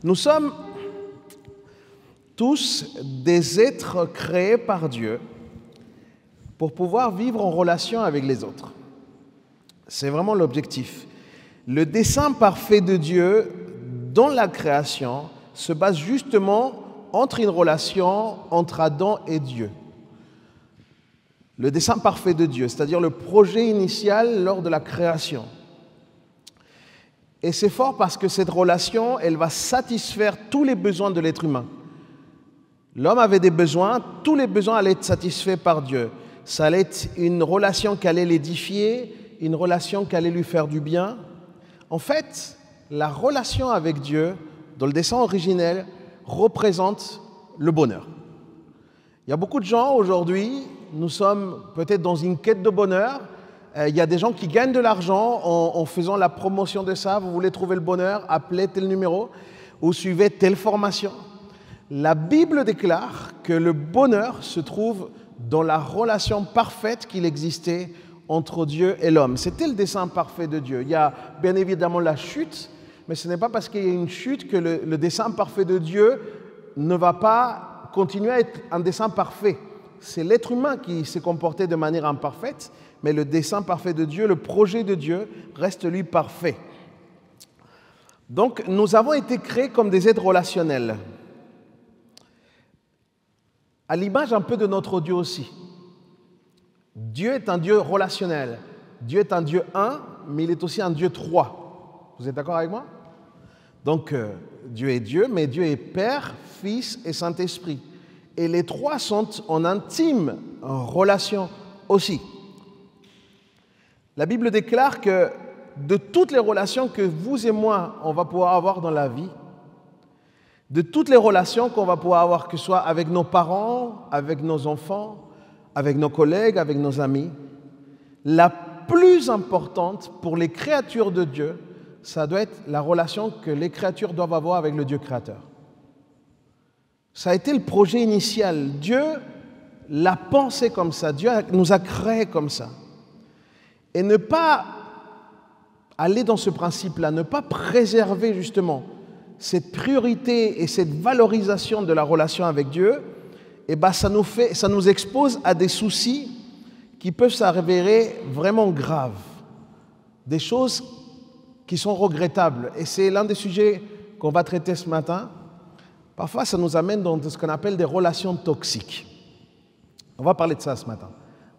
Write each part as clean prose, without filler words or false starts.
Nous sommes tous des êtres créés par Dieu pour pouvoir vivre en relation avec les autres. C'est vraiment l'objectif. Le dessein parfait de Dieu dans la création se base justement entre une relation entre Adam et Dieu. Le dessein parfait de Dieu, c'est-à-dire le projet initial lors de la création. Et c'est fort parce que cette relation, elle va satisfaire tous les besoins de l'être humain. L'homme avait des besoins, tous les besoins allaient être satisfaits par Dieu. Ça allait être une relation qui allait l'édifier, une relation qui allait lui faire du bien. En fait, la relation avec Dieu, dans le dessein originel, représente le bonheur. Il y a beaucoup de gens aujourd'hui, nous sommes peut-être dans une quête de bonheur. Il y a des gens qui gagnent de l'argent en faisant la promotion de ça. Vous voulez trouver le bonheur, appelez tel numéro ou suivez telle formation. La Bible déclare que le bonheur se trouve dans la relation parfaite qu'il existait entre Dieu et l'homme. C'était le dessein parfait de Dieu. Il y a bien évidemment la chute, mais ce n'est pas parce qu'il y a une chute que le dessein parfait de Dieu ne va pas continuer à être un dessein parfait. C'est l'être humain qui s'est comporté de manière imparfaite, mais le dessein parfait de Dieu, le projet de Dieu, reste lui parfait. Donc, nous avons été créés comme des êtres relationnels, à l'image un peu de notre Dieu aussi. Dieu est un Dieu relationnel. Dieu est un Dieu un, mais il est aussi un Dieu trois. Vous êtes d'accord avec moi? Donc, Dieu est Dieu, mais Dieu est Père, Fils et Saint-Esprit. Et les trois sont en intime relation aussi. La Bible déclare que de toutes les relations que vous et moi, on va pouvoir avoir dans la vie, de toutes les relations qu'on va pouvoir avoir, que ce soit avec nos parents, avec nos enfants, avec nos collègues, avec nos amis, la plus importante pour les créatures de Dieu, ça doit être la relation que les créatures doivent avoir avec le Dieu créateur. Ça a été le projet initial. Dieu l'a pensé comme ça. Dieu nous a créés comme ça. Et ne pas aller dans ce principe-là, ne pas préserver justement cette priorité et cette valorisation de la relation avec Dieu, eh ben ça nous expose à des soucis qui peuvent s'avérer vraiment graves, des choses qui sont regrettables. Et c'est l'un des sujets qu'on va traiter ce matin. Parfois, ça nous amène dans ce qu'on appelle des relations toxiques. On va parler de ça ce matin,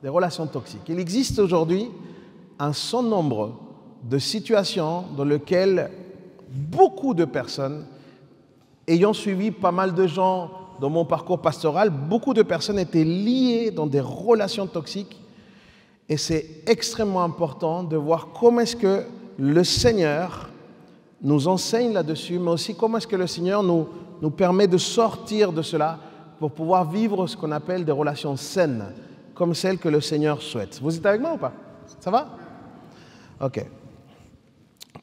des relations toxiques. Il existe aujourd'hui un certain nombre de situations dans lesquelles beaucoup de personnes, ayant suivi pas mal de gens dans mon parcours pastoral, beaucoup de personnes étaient liées dans des relations toxiques. Et c'est extrêmement important de voir comment est-ce que le Seigneur nous enseigne là-dessus, mais aussi comment est-ce que le Seigneur nous permet de sortir de cela pour pouvoir vivre ce qu'on appelle des relations saines, comme celles que le Seigneur souhaite. Vous êtes avec moi ou pas? Ça va? Ok.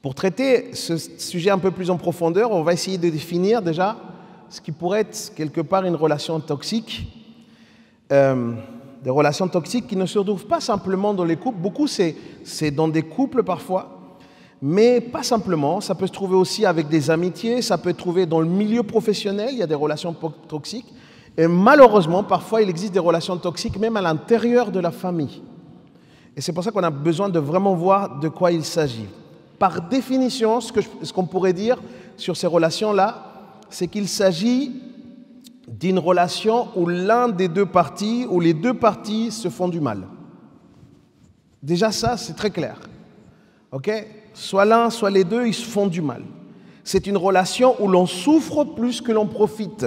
Pour traiter ce sujet un peu plus en profondeur, on va essayer de définir déjà ce qui pourrait être quelque part une relation toxique. Des relations toxiques qui ne se retrouvent pas simplement dans les couples. Beaucoup, c'est dans des couples parfois, mais pas simplement. Ça peut se trouver aussi avec des amitiés, ça peut se trouver dans le milieu professionnel, il y a des relations toxiques. Et malheureusement, parfois, il existe des relations toxiques même à l'intérieur de la famille. Et c'est pour ça qu'on a besoin de vraiment voir de quoi il s'agit. Par définition, ce qu'on pourrait dire sur ces relations-là, c'est qu'il s'agit d'une relation où l'un des deux parties, où les deux parties se font du mal. Déjà ça, c'est très clair. Ok? Soit l'un, soit les deux, ils se font du mal. C'est une relation où l'on souffre plus que l'on profite.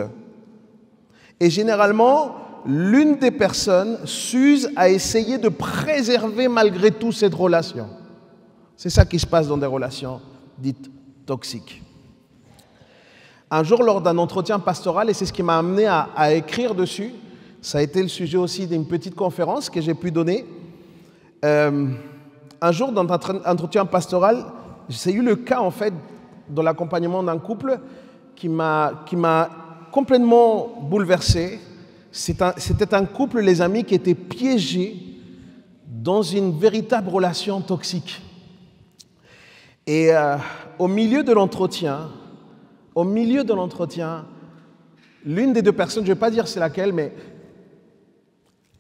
Et généralement, l'une des personnes s'use à essayer de préserver malgré tout cette relation. C'est ça qui se passe dans des relations dites toxiques. Un jour, lors d'un entretien pastoral, et c'est ce qui m'a amené à écrire dessus, ça a été le sujet aussi d'une petite conférence que j'ai pu donner. Un jour, dans un entretien pastoral, j'ai eu le cas, en fait, dans l'accompagnement d'un couple qui m'a complètement bouleversé. C'était un couple, les amis, qui était piégé dans une véritable relation toxique. Et au milieu de l'entretien, au milieu de l'entretien, l'une des deux personnes, je ne vais pas dire c'est laquelle, mais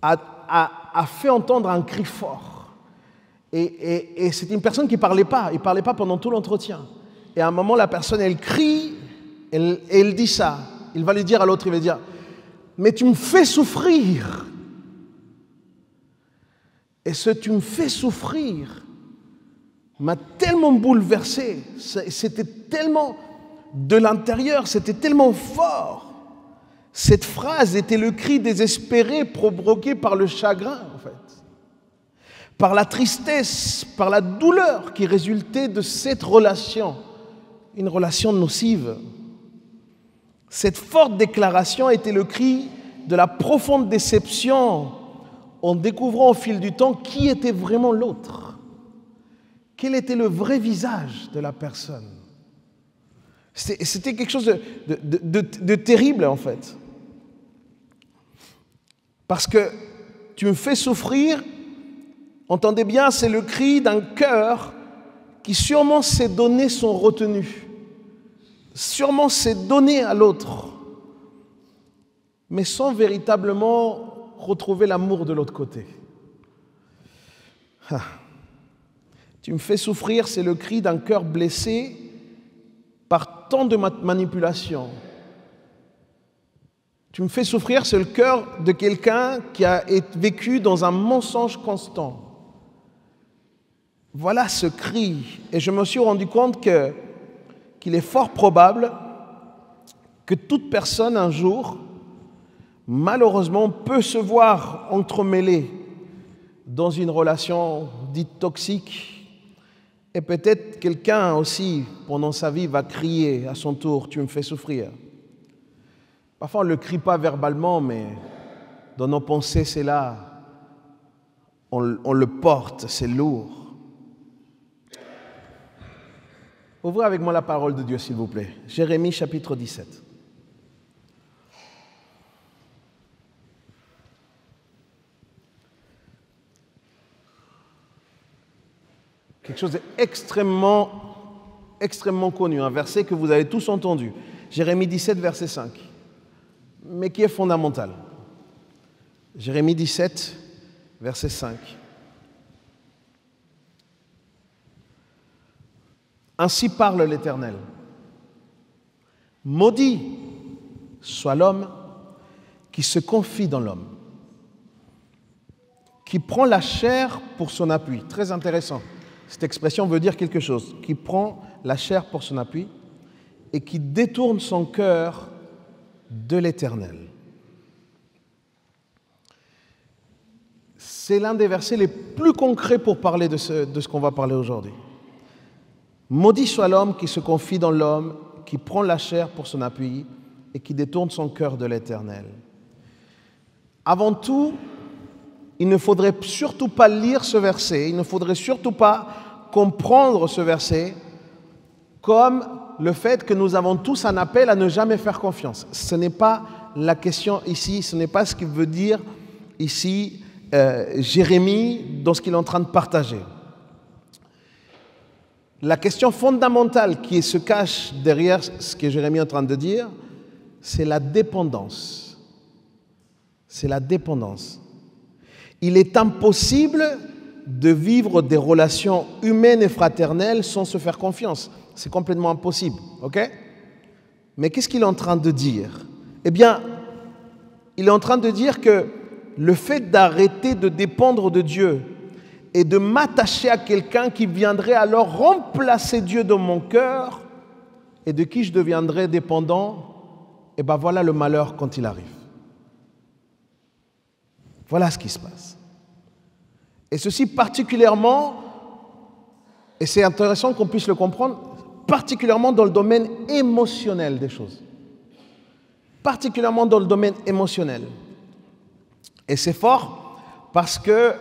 a fait entendre un cri fort. Et c'est une personne qui ne parlait pas. Il ne parlait pas pendant tout l'entretien. Et à un moment, la personne, elle crie, et elle dit ça. Il va lui dire à l'autre, il va dire, mais tu me fais souffrir. Et ce tu me fais souffrir m'a tellement bouleversé. C'était tellement de l'intérieur, c'était tellement fort. Cette phrase était le cri désespéré provoqué par le chagrin, en fait. Par la tristesse, par la douleur qui résultait de cette relation, une relation nocive. Cette forte déclaration était le cri de la profonde déception en découvrant au fil du temps qui était vraiment l'autre. Quel était le vrai visage de la personne. C'était quelque chose de terrible, en fait. Parce que tu me fais souffrir, entendez bien, c'est le cri d'un cœur qui sûrement s'est donné son retenu, sûrement s'est donné à l'autre, mais sans véritablement retrouver l'amour de l'autre côté. Tu me fais souffrir, c'est le cri d'un cœur blessé par tant de manipulation. Tu me fais souffrir, c'est le cœur de quelqu'un qui a vécu dans un mensonge constant. Voilà ce cri. Et je me suis rendu compte qu'il est fort probable que toute personne un jour, malheureusement, peut se voir entremêlée dans une relation dite toxique. Et peut-être quelqu'un aussi, pendant sa vie, va crier à son tour, tu me fais souffrir. Parfois, on ne le crie pas verbalement, mais dans nos pensées, c'est là. On le porte, c'est lourd. Ouvrez avec moi la parole de Dieu, s'il vous plaît. Jérémie, chapitre 17. Quelque chose d'extrêmement connu, un verset que vous avez tous entendu. Jérémie 17, verset 5. Mais qui est fondamental. Jérémie 17, verset 5. Ainsi parle l'Éternel. Maudit soit l'homme qui se confie dans l'homme, qui prend la chair pour son appui. Très intéressant. Cette expression veut dire quelque chose. Qui prend la chair pour son appui et qui détourne son cœur de l'Éternel. C'est l'un des versets les plus concrets pour parler de ce qu'on va parler aujourd'hui. Maudit soit l'homme qui se confie dans l'homme, qui prend la chair pour son appui et qui détourne son cœur de l'Éternel. Avant tout, il ne faudrait surtout pas lire ce verset, il ne faudrait surtout pas comprendre ce verset comme le fait que nous avons tous un appel à ne jamais faire confiance. Ce n'est pas la question ici, ce n'est pas ce qu'il veut dire ici Jérémie dans ce qu'il est en train de partager. La question fondamentale qui se cache derrière ce que Jérémie est en train de dire, c'est la dépendance. C'est la dépendance. Il est impossible de vivre des relations humaines et fraternelles sans se faire confiance. C'est complètement impossible, ok? Mais qu'est-ce qu'il est en train de dire? Eh bien, il est en train de dire que le fait d'arrêter de dépendre de Dieu et de m'attacher à quelqu'un qui viendrait alors remplacer Dieu dans mon cœur et de qui je deviendrais dépendant, eh bien voilà le malheur quand il arrive. Voilà ce qui se passe. Et ceci particulièrement, et c'est intéressant qu'on puisse le comprendre, particulièrement dans le domaine émotionnel des choses. Particulièrement dans le domaine émotionnel. Et c'est fort parce que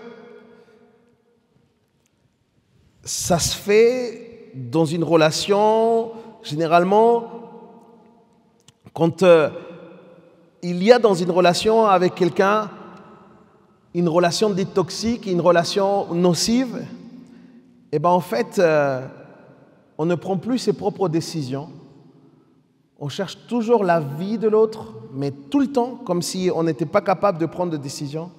ça se fait dans une relation, généralement, quand il y a dans une relation avec quelqu'un une relation dite toxique, une relation nocive, et bien en fait, on ne prend plus ses propres décisions, On cherche toujours la vie de l'autre, mais tout le temps, comme si on n'était pas capable de prendre de décision.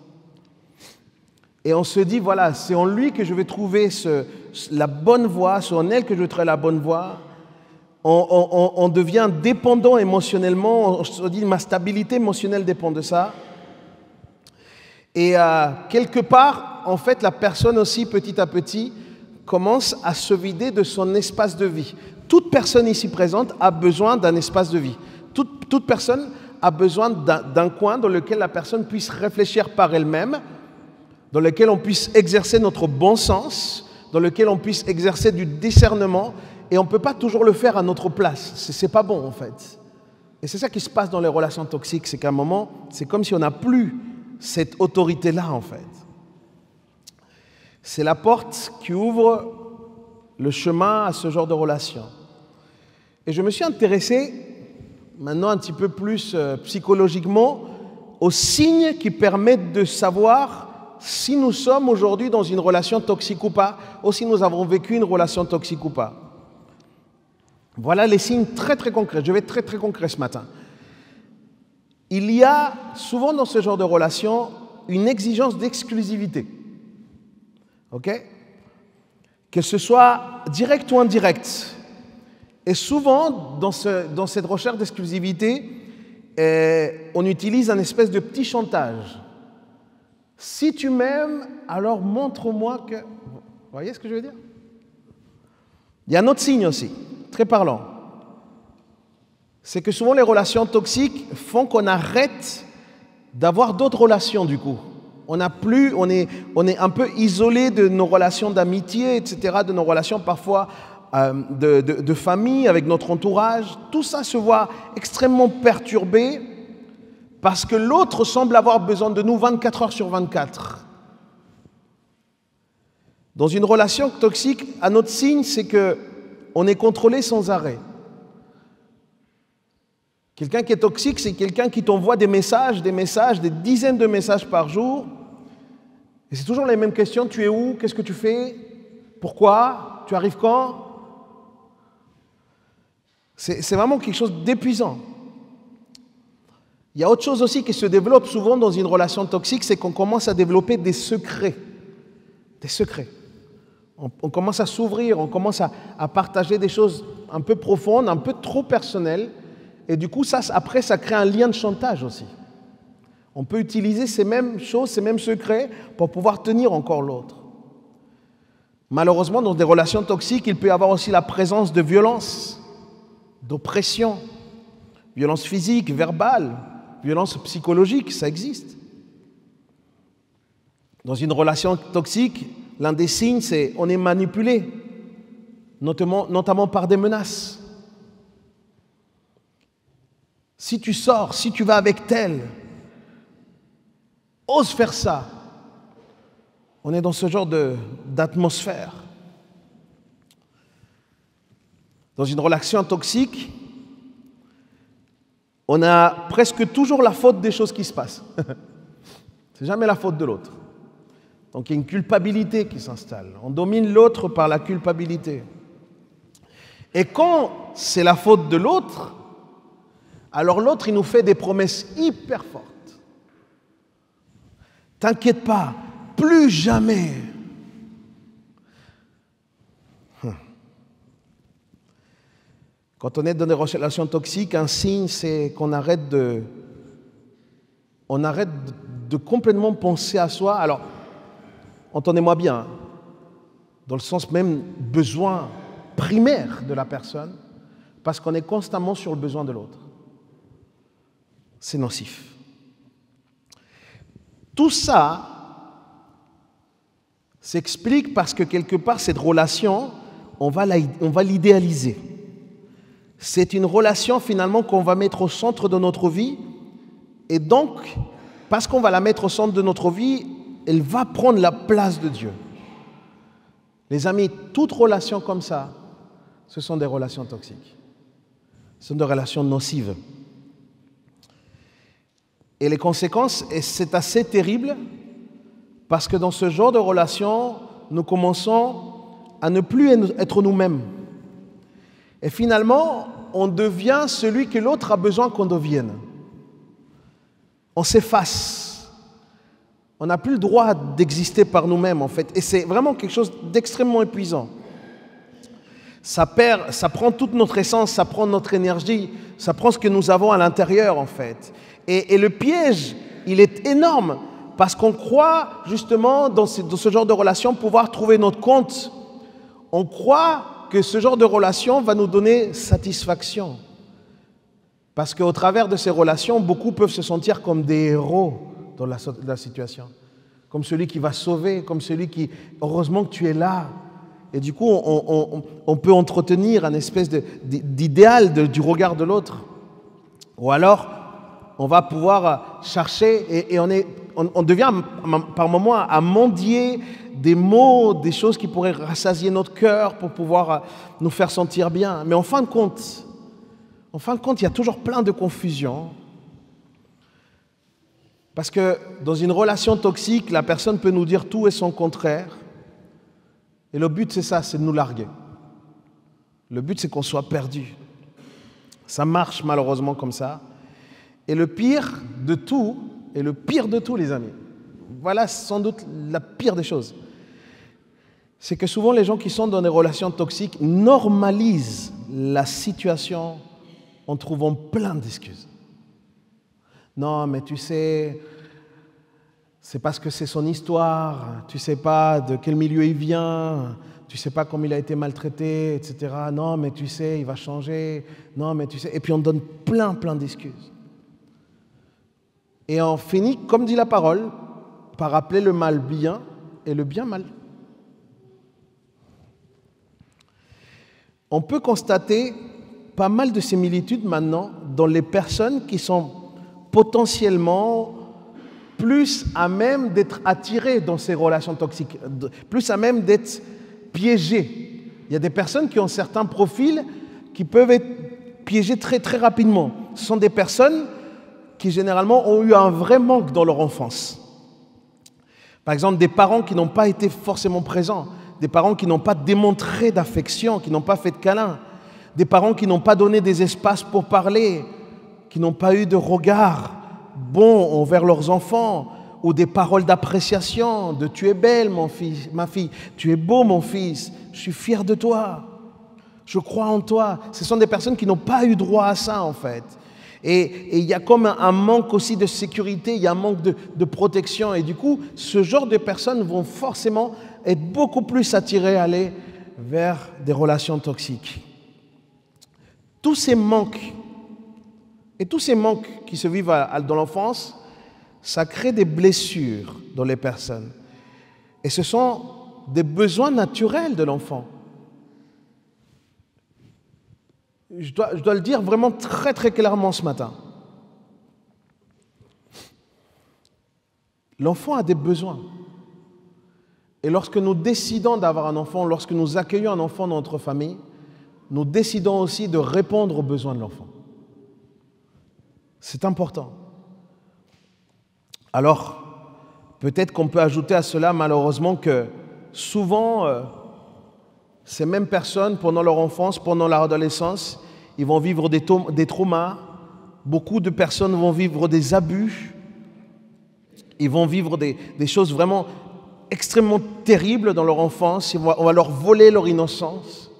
Et on se dit, voilà, c'est en lui que je vais trouver la bonne voie, c'est en elle que je vais trouver la bonne voie. On devient dépendant émotionnellement, on se dit, ma stabilité émotionnelle dépend de ça. Et quelque part, en fait, la personne aussi, petit à petit, commence à se vider de son espace de vie. Toute personne ici présente a besoin d'un espace de vie. Toute personne a besoin d'un coin dans lequel la personne puisse réfléchir par elle-même, dans lequel on puisse exercer notre bon sens, dans lequel on puisse exercer du discernement, et on ne peut pas toujours le faire à notre place. C'est pas bon, en fait. Et c'est ça qui se passe dans les relations toxiques, c'est qu'à un moment, c'est comme si on n'a plus cette autorité-là, en fait. C'est la porte qui ouvre le chemin à ce genre de relation. Et je me suis intéressé, maintenant un petit peu plus psychologiquement, aux signes qui permettent de savoir si nous sommes aujourd'hui dans une relation toxique ou pas, ou si nous avons vécu une relation toxique ou pas. Voilà les signes très très concrets. Je vais être très très concret ce matin. Il y a souvent dans ce genre de relation une exigence d'exclusivité. OK ? Que ce soit direct ou indirect. Et souvent, dans cette recherche d'exclusivité, on utilise un espèce de petit chantage. Si tu m'aimes, alors montre-moi que... Vous voyez ce que je veux dire? Il y a un autre signe aussi, très parlant. C'est que souvent les relations toxiques font qu'on arrête d'avoir d'autres relations du coup. On est un peu isolé de nos relations d'amitié, etc., de nos relations parfois de famille, avec notre entourage. Tout ça se voit extrêmement perturbé parce que l'autre semble avoir besoin de nous 24 heures sur 24. Dans une relation toxique, un autre signe, c'est qu'on est contrôlé sans arrêt. Quelqu'un qui est toxique, c'est quelqu'un qui t'envoie des messages, des dizaines de messages par jour. Et c'est toujours les mêmes questions. Tu es où? Qu'est-ce que tu fais? Pourquoi? Tu arrives quand? C'est vraiment quelque chose d'épuisant. Il y a autre chose aussi qui se développe souvent dans une relation toxique, c'est qu'on commence à développer des secrets. Des secrets. On commence à s'ouvrir, on commence à partager des choses un peu profondes, un peu trop personnelles. Et du coup, après, ça crée un lien de chantage aussi. On peut utiliser ces mêmes choses, ces mêmes secrets pour pouvoir tenir encore l'autre. Malheureusement, dans des relations toxiques, il peut y avoir aussi la présence de violence, d'oppression, violence physique, verbale, violence psychologique, ça existe. Dans une relation toxique, l'un des signes, c'est qu'on est manipulé, notamment par des menaces. Si tu sors, si tu vas avec tel, ose faire ça. On est dans ce genre d'atmosphère. Dans une relation toxique, on a presque toujours la faute des choses qui se passent. C'est jamais la faute de l'autre. Donc il y a une culpabilité qui s'installe. On domine l'autre par la culpabilité. Et quand c'est la faute de l'autre, alors l'autre, il nous fait des promesses hyper fortes. T'inquiète pas, plus jamais. Quand on est dans des relations toxiques, un signe, c'est qu'on arrête de complètement penser à soi. Alors, entendez-moi bien, dans le sens même besoin primaire de la personne, parce qu'on est constamment sur le besoin de l'autre. C'est nocif. Tout ça s'explique parce que quelque part, cette relation, on va l'idéaliser. C'est une relation finalement qu'on va mettre au centre de notre vie. Et donc, parce qu'on va la mettre au centre de notre vie, elle va prendre la place de Dieu. Les amis, toute relation comme ça, ce sont des relations toxiques. Ce sont des relations nocives. Et les conséquences, et c'est assez terrible, parce que dans ce genre de relation, nous commençons à ne plus être nous-mêmes. Et finalement, on devient celui que l'autre a besoin qu'on devienne. On s'efface. On n'a plus le droit d'exister par nous-mêmes, en fait. Et c'est vraiment quelque chose d'extrêmement épuisant. Ça prend toute notre essence, ça prend notre énergie, ça prend ce que nous avons à l'intérieur, en fait. Et le piège, il est énorme, parce qu'on croit, justement, dans ce genre de relation, pouvoir trouver notre compte. On croit que ce genre de relation va nous donner satisfaction. Parce qu'au travers de ces relations, beaucoup peuvent se sentir comme des héros dans la situation. Comme celui qui va sauver, comme celui qui... Heureusement que tu es là. Et du coup, on peut entretenir une espèce d'idéal du regard de l'autre. Ou alors, on va pouvoir chercher et on devient par moments à mendier des mots, des choses qui pourraient rassasier notre cœur pour pouvoir nous faire sentir bien. Mais en fin de compte, il y a toujours plein de confusion. Parce que dans une relation toxique, la personne peut nous dire tout et son contraire. Et le but, c'est ça, c'est de nous larguer. Le but, c'est qu'on soit perdu. Ça marche malheureusement comme ça. Et le pire de tout, les amis, voilà sans doute la pire des choses, c'est que souvent les gens qui sont dans des relations toxiques normalisent la situation en trouvant plein d'excuses. Non, mais tu sais, c'est parce que c'est son histoire, tu sais pas de quel milieu il vient, tu sais pas comment il a été maltraité, etc. Non, mais tu sais, il va changer. Non, mais tu sais. Et puis on donne plein d'excuses. Et on finit, comme dit la parole, par appeler le mal bien et le bien mal. On peut constater pas mal de similitudes maintenant dans les personnes qui sont potentiellement plus à même d'être attirées dans ces relations toxiques, plus à même d'être piégées. Il y a des personnes qui ont certains profils qui peuvent être piégées très rapidement. Ce sont des personnes qui généralement ont eu un vrai manque dans leur enfance. Par exemple, des parents qui n'ont pas été forcément présents, des parents qui n'ont pas démontré d'affection, qui n'ont pas fait de câlins, des parents qui n'ont pas donné des espaces pour parler, qui n'ont pas eu de regard bon envers leurs enfants, ou des paroles d'appréciation, de « tu es belle, mon fils, ma fille, tu es beau, mon fils, je suis fier de toi, je crois en toi ». Ce sont des personnes qui n'ont pas eu droit à ça, en fait. Et il y a comme un manque aussi de sécurité, il y a un manque de protection. Et du coup, ce genre de personnes vont forcément être beaucoup plus attirées à aller vers des relations toxiques. Tous ces manques, et tous ces manques qui se vivent dans l'enfance, ça crée des blessures dans les personnes. Et ce sont des besoins naturels de l'enfant. Je dois le dire vraiment très clairement ce matin. L'enfant a des besoins. Et lorsque nous décidons d'avoir un enfant, lorsque nous accueillons un enfant dans notre famille, nous décidons aussi de répondre aux besoins de l'enfant. C'est important. Alors, peut-être qu'on peut ajouter à cela, malheureusement, que souvent, ces mêmes personnes, pendant leur enfance, pendant leur adolescence, ils vont vivre des traumas. Beaucoup de personnes vont vivre des abus. Ils vont vivre des choses vraiment extrêmement terribles dans leur enfance. On va leur voler leur innocence.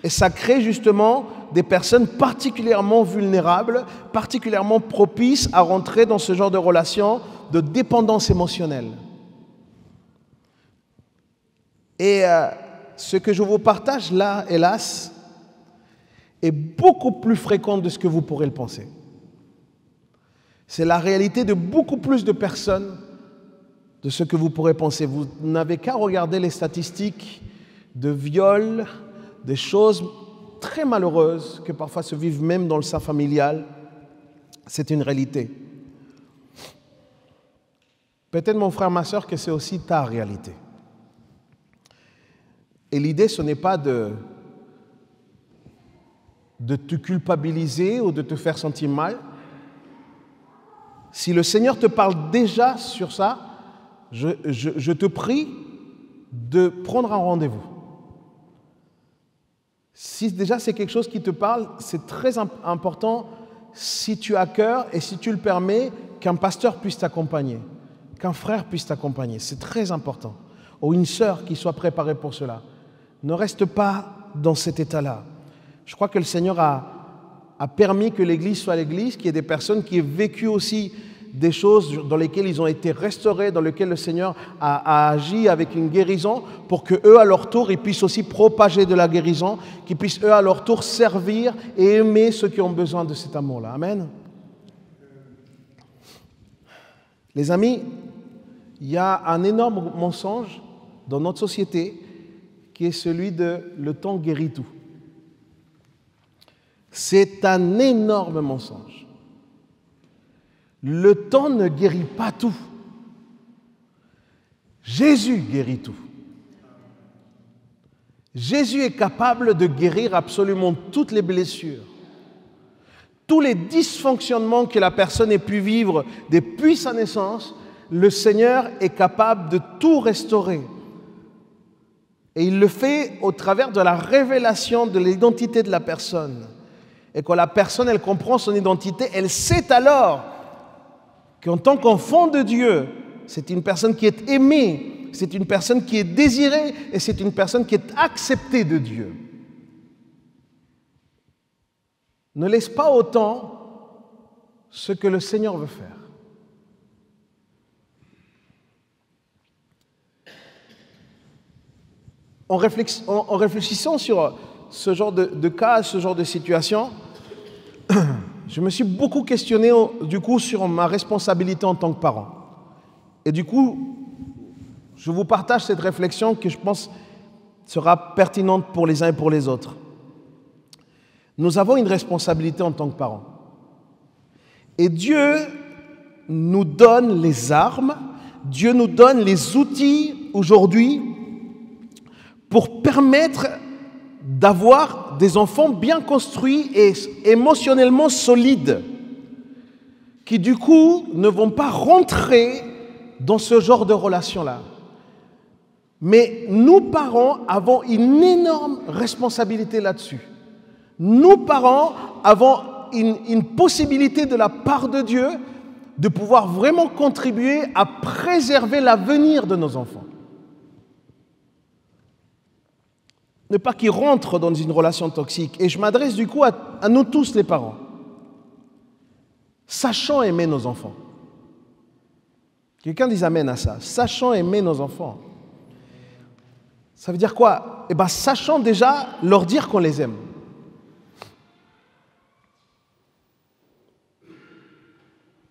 Et ça crée justement des personnes particulièrement vulnérables, particulièrement propices à rentrer dans ce genre de relation de dépendance émotionnelle. Et ce que je vous partage là, hélas, est beaucoup plus fréquent de ce que vous pourrez le penser. C'est la réalité de beaucoup plus de personnes de ce que vous pourrez penser. Vous n'avez qu'à regarder les statistiques de viols, des choses très malheureuses que parfois se vivent même dans le sein familial. C'est une réalité. Peut-être, mon frère, ma soeur, que c'est aussi ta réalité. Et l'idée, ce n'est pas de te culpabiliser ou de te faire sentir mal. Si le Seigneur te parle déjà sur ça, je te prie de prendre un rendez-vous. Si déjà c'est quelque chose qui te parle, c'est très important, si tu as à cœur et si tu le permets, qu'un pasteur puisse t'accompagner, qu'un frère puisse t'accompagner. C'est très important. Ou une sœur qui soit préparée pour cela. Ne reste pas dans cet état-là. Je crois que le Seigneur a permis que l'Église soit l'Église, qu'il y ait des personnes qui aient vécu aussi des choses dans lesquelles ils ont été restaurés, dans lesquelles le Seigneur a agi avec une guérison, pour qu'eux, à leur tour, ils puissent aussi propager de la guérison, qu'ils puissent, eux, à leur tour, servir et aimer ceux qui ont besoin de cet amour-là. Amen. Les amis, il y a un énorme mensonge dans notre société qui est celui de « le temps guérit tout ». C'est un énorme mensonge. Le temps ne guérit pas tout. Jésus guérit tout. Jésus est capable de guérir absolument toutes les blessures, tous les dysfonctionnements que la personne ait pu vivre depuis sa naissance. Le Seigneur est capable de tout restaurer. Et il le fait au travers de la révélation de l'identité de la personne. Et quand la personne, elle comprend son identité, elle sait alors qu'en tant qu'enfant de Dieu, c'est une personne qui est aimée, c'est une personne qui est désirée et c'est une personne qui est acceptée de Dieu. Ne laisse pas au temps ce que le Seigneur veut faire. En réfléchissant sur ce genre de cas, ce genre de situation, je me suis beaucoup questionné du coup sur ma responsabilité en tant que parent. Et du coup, je vous partage cette réflexion que je pense sera pertinente pour les uns et pour les autres. Nous avons une responsabilité en tant que parents. Et Dieu nous donne les armes, Dieu nous donne les outils aujourd'hui pour permettre d'avoir des enfants bien construits et émotionnellement solides, qui du coup ne vont pas rentrer dans ce genre de relation-là. Mais nous, parents, avons une énorme responsabilité là-dessus. Nous, parents, avons une possibilité de la part de Dieu de pouvoir vraiment contribuer à préserver l'avenir de nos enfants. Ne pas qu'ils rentrent dans une relation toxique. Et je m'adresse du coup à nous tous les parents. Sachant aimer nos enfants. Quelqu'un dise amen à ça. Sachant aimer nos enfants. Ça veut dire quoi? Eh bien, sachant déjà leur dire qu'on les aime.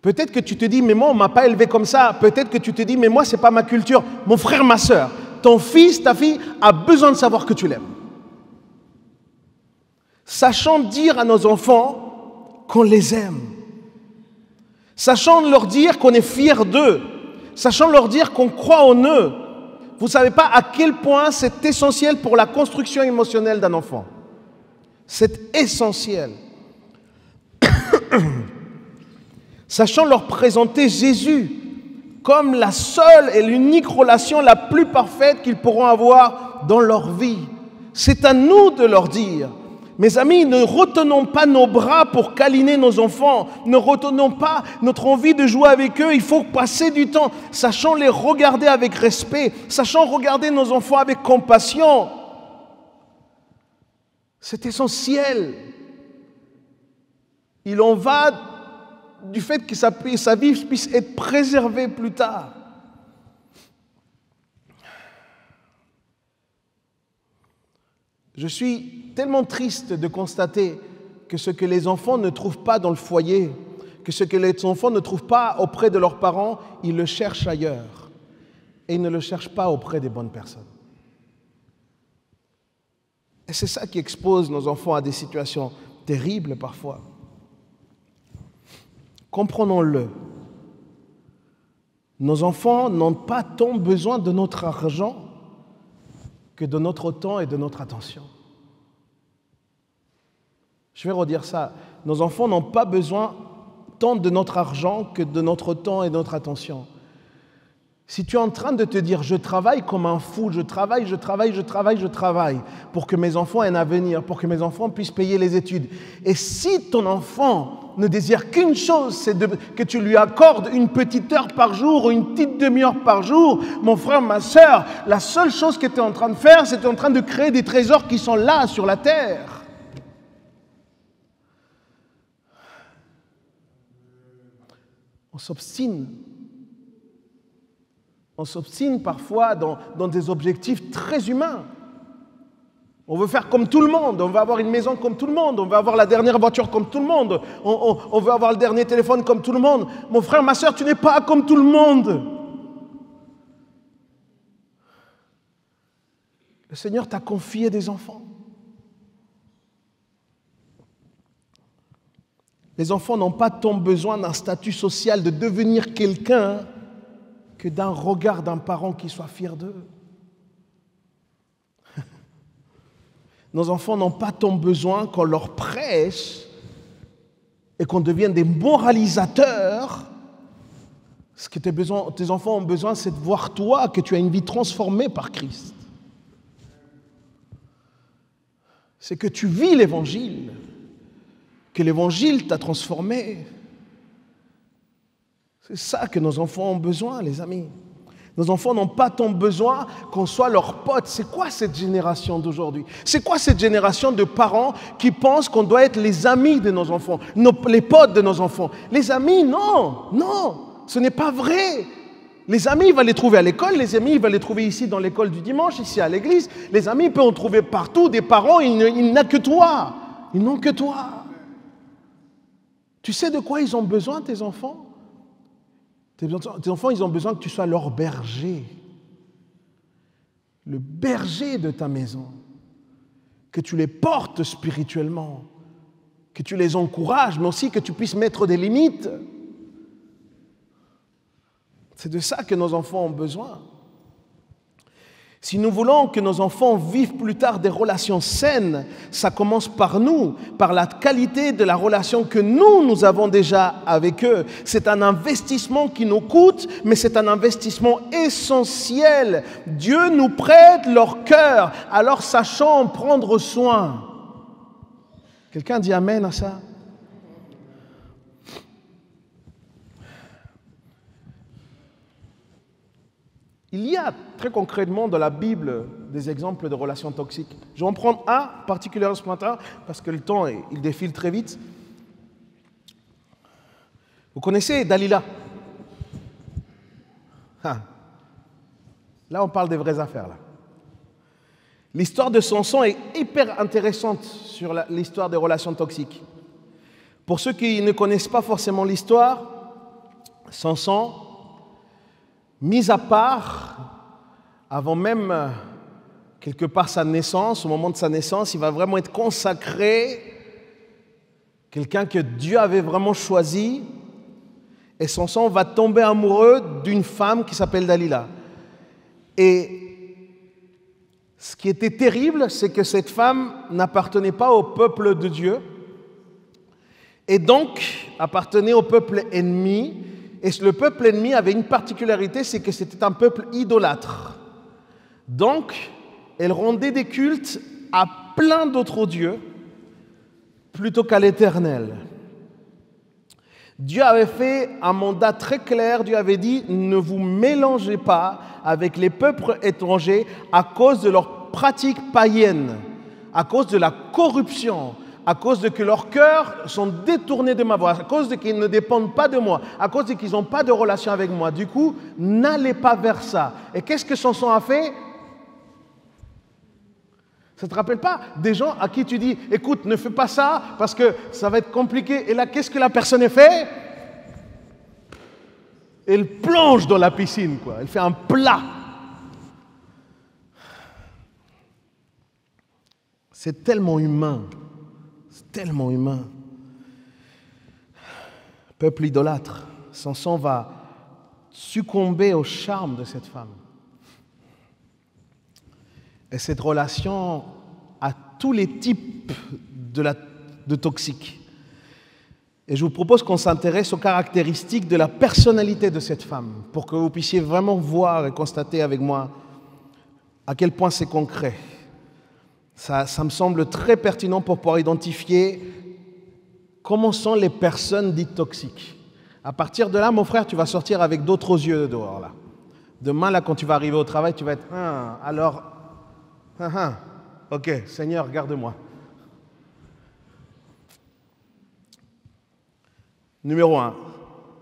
Peut-être que tu te dis, mais moi, on ne m'a pas élevé comme ça. Peut-être que tu te dis, mais moi, ce n'est pas ma culture. Mon frère, ma soeur. Ton fils, ta fille a besoin de savoir que tu l'aimes. Sachant dire à nos enfants qu'on les aime. Sachant leur dire qu'on est fiers d'eux. Sachant leur dire qu'on croit en eux. Vous ne savez pas à quel point c'est essentiel pour la construction émotionnelle d'un enfant. C'est essentiel. Sachant leur présenter Jésus comme la seule et l'unique relation la plus parfaite qu'ils pourront avoir dans leur vie. C'est à nous de leur dire. Mes amis, ne retenons pas nos bras pour câliner nos enfants. Ne retenons pas notre envie de jouer avec eux. Il faut passer du temps, sachant les regarder avec respect, sachant regarder nos enfants avec compassion. C'est essentiel. Il en va du fait que sa vie puisse être préservée plus tard. Je suis tellement triste de constater que ce que les enfants ne trouvent pas dans le foyer, que ce que les enfants ne trouvent pas auprès de leurs parents, ils le cherchent ailleurs. Et ils ne le cherchent pas auprès des bonnes personnes. Et c'est ça qui expose nos enfants à des situations terribles parfois. Comprenons-le. Nos enfants n'ont pas tant besoin de notre argent que de notre temps et de notre attention. Je vais redire ça. Nos enfants n'ont pas besoin tant de notre argent que de notre temps et de notre attention. Si tu es en train de te dire, je travaille comme un fou, je travaille pour que mes enfants aient un avenir, pour que mes enfants puissent payer les études. Et si ton enfant ne désire qu'une chose, c'est que tu lui accordes une petite heure par jour ou une petite demi-heure par jour, mon frère, ma soeur, la seule chose que tu es en train de faire, c'est que tu es en train de créer des trésors qui sont là, sur la terre. On s'obstine. On s'obstine parfois dans des objectifs très humains. On veut faire comme tout le monde, on veut avoir une maison comme tout le monde, on veut avoir la dernière voiture comme tout le monde, on veut avoir le dernier téléphone comme tout le monde. Mon frère, ma soeur, tu n'es pas comme tout le monde. Le Seigneur t'a confié des enfants. Les enfants n'ont pas tant besoin d'un statut social, de devenir quelqu'un, que d'un regard d'un parent qui soit fier d'eux. Nos enfants n'ont pas tant besoin qu'on leur prêche et qu'on devienne des moralisateurs. Ce que tes enfants ont besoin, c'est de voir toi, que tu as une vie transformée par Christ. C'est que tu vis l'Évangile, que l'Évangile t'a transformé. C'est ça que nos enfants ont besoin, les amis. Nos enfants n'ont pas tant besoin qu'on soit leurs potes. C'est quoi cette génération d'aujourd'hui? C'est quoi cette génération de parents qui pensent qu'on doit être les amis de nos enfants, les potes de nos enfants? Les amis, non, ce n'est pas vrai. Les amis, il va les trouver à l'école, les amis, il va les trouver ici dans l'école du dimanche, ici à l'église. Les amis, il peut en trouver partout. Des parents, ils n'ont que toi. Ils n'ont que toi. Tu sais de quoi ils ont besoin, tes enfants? Tes enfants, ils ont besoin que tu sois leur berger. Le berger de ta maison. Que tu les portes spirituellement. Que tu les encourages, mais aussi que tu puisses mettre des limites. C'est de ça que nos enfants ont besoin. Si nous voulons que nos enfants vivent plus tard des relations saines, ça commence par nous, par la qualité de la relation que nous avons déjà avec eux. C'est un investissement qui nous coûte, mais c'est un investissement essentiel. Dieu nous prête leur cœur, alors sachons en prendre soin. Quelqu'un dit Amen à ça? Il y a très concrètement dans la Bible des exemples de relations toxiques. Je vais en prendre un particulier ce matin parce que le temps il défile très vite. Vous connaissez Dalila? Là, on parle des vraies affaires. Là. L'histoire de Samson est hyper intéressante sur l'histoire des relations toxiques. Pour ceux qui ne connaissent pas forcément l'histoire, Samson, mis à part, avant même quelque part sa naissance, au moment de sa naissance, il va vraiment être consacré, quelqu'un que Dieu avait vraiment choisi, et Samson va tomber amoureux d'une femme qui s'appelle Dalila. Et ce qui était terrible, c'est que cette femme n'appartenait pas au peuple de Dieu, et donc appartenait au peuple ennemi. Et le peuple ennemi avait une particularité, c'est que c'était un peuple idolâtre. Donc, elle rendait des cultes à plein d'autres dieux plutôt qu'à l'Éternel. Dieu avait fait un mandat très clair. Dieu avait dit « Ne vous mélangez pas avec les peuples étrangers à cause de leurs pratiques païennes, à cause de la corruption, à cause de que leurs cœurs sont détournés de ma voix, à cause de qu'ils ne dépendent pas de moi, à cause de qu'ils n'ont pas de relation avec moi. Du coup, n'allez pas vers ça. » Et qu'est-ce que Samson a fait? Ça ne te rappelle pas des gens à qui tu dis « Écoute, ne fais pas ça parce que ça va être compliqué. » Et là, qu'est-ce que la personne a fait? Elle plonge dans la piscine, quoi. Elle fait un plat. C'est tellement humain. Tellement humain. Peuple idolâtre, Samson va succomber au charme de cette femme. Et cette relation a tous les types de toxiques. Et je vous propose qu'on s'intéresse aux caractéristiques de la personnalité de cette femme, pour que vous puissiez vraiment voir et constater avec moi à quel point c'est concret. Ça me semble très pertinent pour pouvoir identifier comment sont les personnes dites toxiques. À partir de là, mon frère, tu vas sortir avec d'autres yeux de dehors, là. Demain, là, quand tu vas arriver au travail, tu vas être ok, Seigneur, garde-moi. Numéro 1,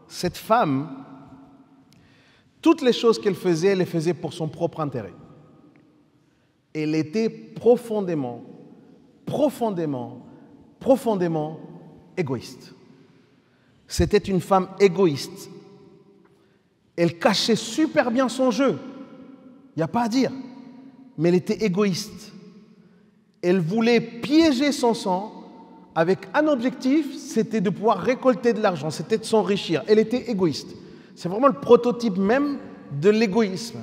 cette femme, toutes les choses qu'elle faisait, elle les faisait pour son propre intérêt. Elle était profondément égoïste. C'était une femme égoïste. Elle cachait super bien son jeu, il n'y a pas à dire, mais elle était égoïste. Elle voulait piéger son sang avec un objectif, c'était de pouvoir récolter de l'argent, c'était de s'enrichir. Elle était égoïste. C'est vraiment le prototype même de l'égoïsme.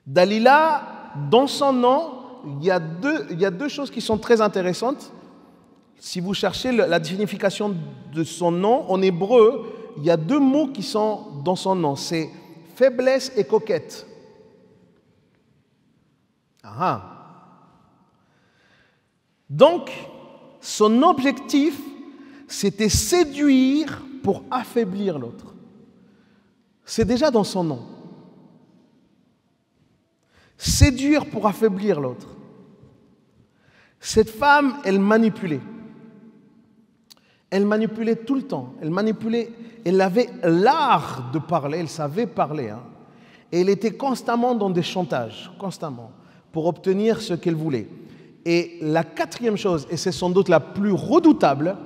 Dalila, dans son nom, il y a deux choses qui sont très intéressantes. Si vous cherchez la signification de son nom, en hébreu, il y a 2 mots qui sont dans son nom. C'est faiblesse et coquette. Donc, son objectif, c'était séduire pour affaiblir l'autre. C'est déjà dans son nom. Séduire pour affaiblir l'autre. Cette femme, elle manipulait. Elle manipulait tout le temps. Elle avait l'art de parler, elle savait parler. Et elle était constamment dans des chantages, constamment, pour obtenir ce qu'elle voulait. Et la 4e chose, et c'est sans doute la plus redoutable,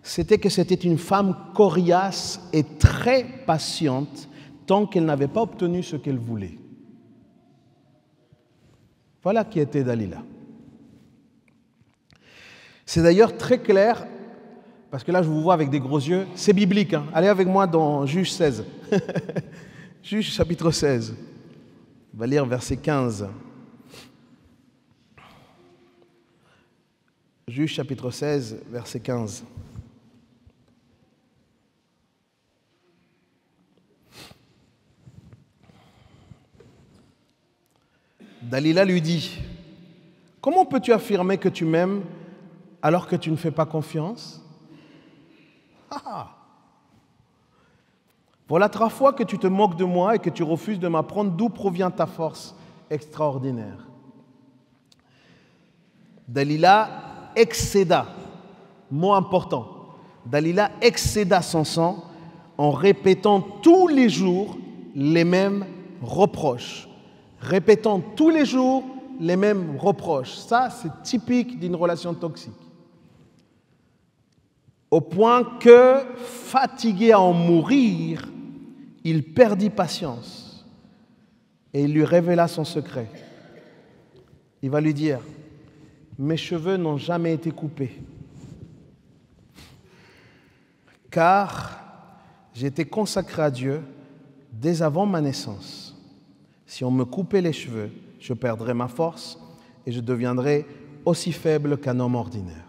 c'était que c'était une femme coriace et très patiente tant qu'elle n'avait pas obtenu ce qu'elle voulait. Voilà qui était Dalila. C'est d'ailleurs très clair, parce que là je vous vois avec des gros yeux, c'est biblique. Allez avec moi dans Juge 16. Juge chapitre 16. On va lire verset 15. Juge chapitre 16, verset 15. Dalila lui dit, « Comment peux-tu affirmer que tu m'aimes alors que tu ne fais pas confiance ? Voilà 3 fois que tu te moques de moi et que tu refuses de m'apprendre d'où provient ta force extraordinaire. » Dalila excéda, mot important, Dalila excéda son sang en répétant tous les jours les mêmes reproches. Répétant tous les jours les mêmes reproches. Ça, c'est typique d'une relation toxique. Au point que, fatigué à en mourir, il perdit patience et il lui révéla son secret. Il va lui dire, « Mes cheveux n'ont jamais été coupés, car j'étais consacré à Dieu dès avant ma naissance. Si on me coupait les cheveux, je perdrais ma force et je deviendrais aussi faible qu'un homme ordinaire. »